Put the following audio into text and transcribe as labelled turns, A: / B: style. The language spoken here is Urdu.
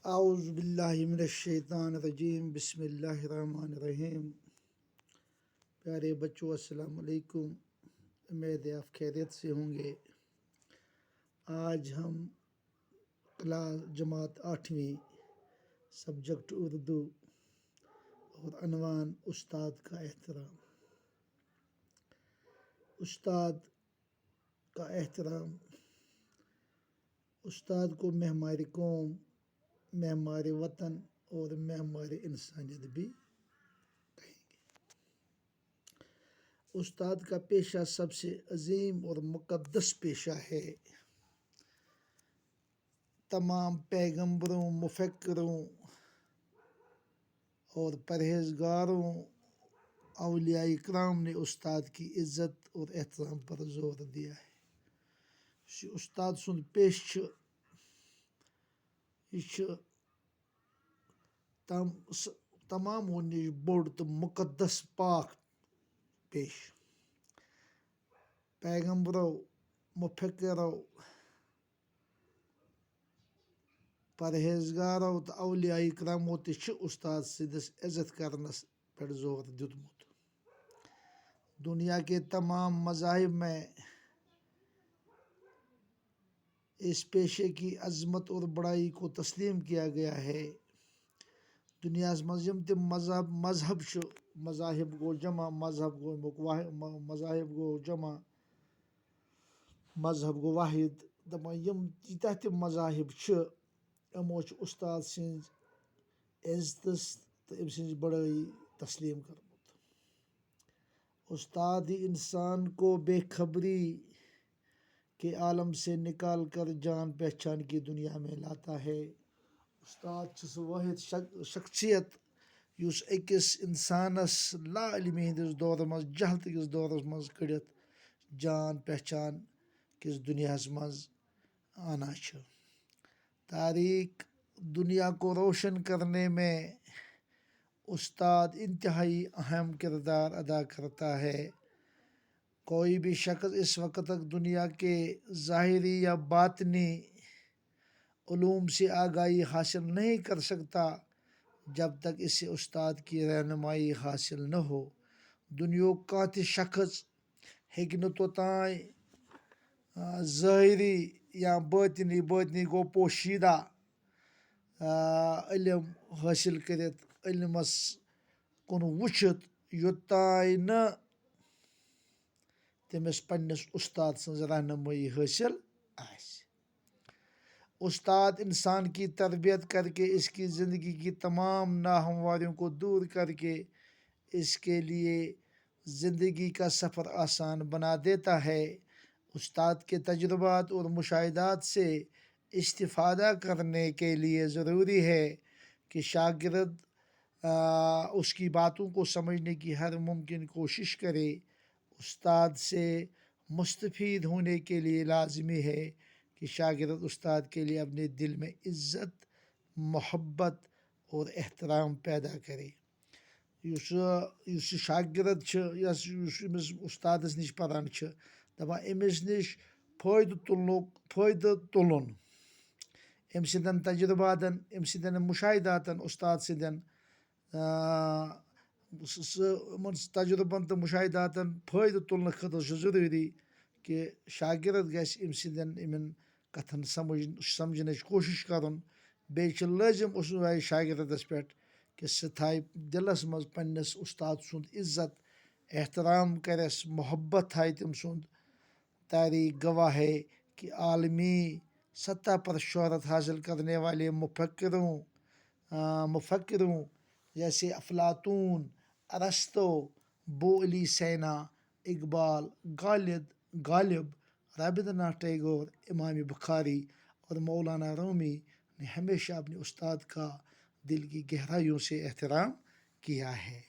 A: اعوذ باللہ من الشیطان الرجیم بسم اللہ الرحمن الرحیم۔ پیارے بچوں السلام علیکم، امید ہے آپ خیریت سے ہوں گے۔ آج ہم کلاس جماعت 8ویں سبجیکٹ اردو اور عنوان استاد کا احترام۔ استاد کا احترام، استاد کو معمار قوم، معمار وطن اور معمار انسانیت بھی کہیں گے۔ استاد کا پیشہ سب سے عظیم اور مقدس پیشہ ہے۔ تمام پیغمبروں، مفکروں اور پرہیزگاروں، اولیاء کرام نے استاد کی عزت اور احترام پر زور دیا ہے۔ استاد سند پیش یہ تمامو نش بوڑ تو مقدس پاک پیش۔ پیغمبرو، مفکرو، پرہیزگارو تو اولیاء کرامو تہ استاد سندس عزت کرنس پر زور دیتمت۔ دنیا کے تمام مذاہب میں اس پیشے کی عظمت اور بڑائی کو تسلیم کیا گیا ہے۔ دنیا مز یم تہ مذہب مذاہب گو جمع، مذہب گو مذاہب گو جمع، مذہب گو واحد، دپان یم ییتیاہ تہ مذاہب یمو استاد سٕنٛز عزتس تو أمۍ سٕنٛز بڑائی تسلیم کرمت۔ استاد ہی انسان کو بے خبری کے عالم سے نکال کر جان پہچان کی دنیا میں لاتا ہے۔ استاد سہ واحد شخصیت یس أکس انسانس لا علمی ہندس دور مز، جہلت کس دورس مز کڑتھ جان پہچان کس دنیاہس مز آنا چھ۔ تاریخ دنیا کو روشن کرنے میں استاد انتہائی اہم کردار ادا کرتا ہے۔ کوئی بھی شخص اس وقت تک دنیا کے ظاہری یا باطنی علوم سے آگاہی حاصل نہیں کر سکتا جب تک اسے استاد کی رہنمائی حاصل نہ ہو۔ دنیا کانٛہہ تہ شخص ہیٚکہِ نہٕ توٚتام ظٲہری یا باطنی گو پوشیدہ علم حٲصل کٔرِتھ، علمس کُن وٕچھِتھ، یوٚتام نہٕ تٔمِس پننِس استاد سٕنٛز رہنمائی حٲصل آسہِ۔ استاد انسان کی تربیت کر کے اس کی زندگی کی تمام ناہمواریوں کو دور کر کے اس کے لیے زندگی کا سفر آسان بنا دیتا ہے۔ استاد کے تجربات اور مشاہدات سے استفادہ کرنے کے لیے ضروری ہے کہ شاگرد اس کی باتوں کو سمجھنے کی ہر ممکن کوشش کرے۔ استاد سے مستفید ہونے کے لیے لازمی ہے کہ شاگرد استاد کے لیے اپنے دل میں عزت، محبت اور احترام پیدا کرے۔ یس شاگرد یس استادس نش پران دپان أمس نش فٲیدٕ تُلُن، أمۍ سٕنٛدٮ۪ن تجرباتن، أمۍ سٕنٛدٮ۪ن مشاہداتن، استاد سٕنٛدٮ۪ن تجربن تہٕ مشاہداتن فٲیدٕ تُلنہٕ خٲطرٕ چھُ ضروٗری کہ شاگرد گژھِ أمۍ سٕنٛدٮ۪ن یِمن کتھن سمجھنٕچ کوشش کرُن۔ بیٚیہِ چھُ لٲزم شاگردس پٮ۪ٹھ کہ سُہ تھایہِ دلس منٛز پننس استاد سُنٛد عزت، احترام کرٮ۪س، محبت تھایہِ تٔمۍ سُنٛد۔ تاریخ گواہ ہے کہ عالمی سطح پر شہرت حاصل کرنے والے مفکروں جیسے افلاطون، ارسطو، بو علی سینا، اقبال، غالب، رابندر ناتھ ٹیگور، امام بخاری اور مولانا رومی نے ہمیشہ اپنے استاد کا دل کی گہرائیوں سے احترام کیا ہے۔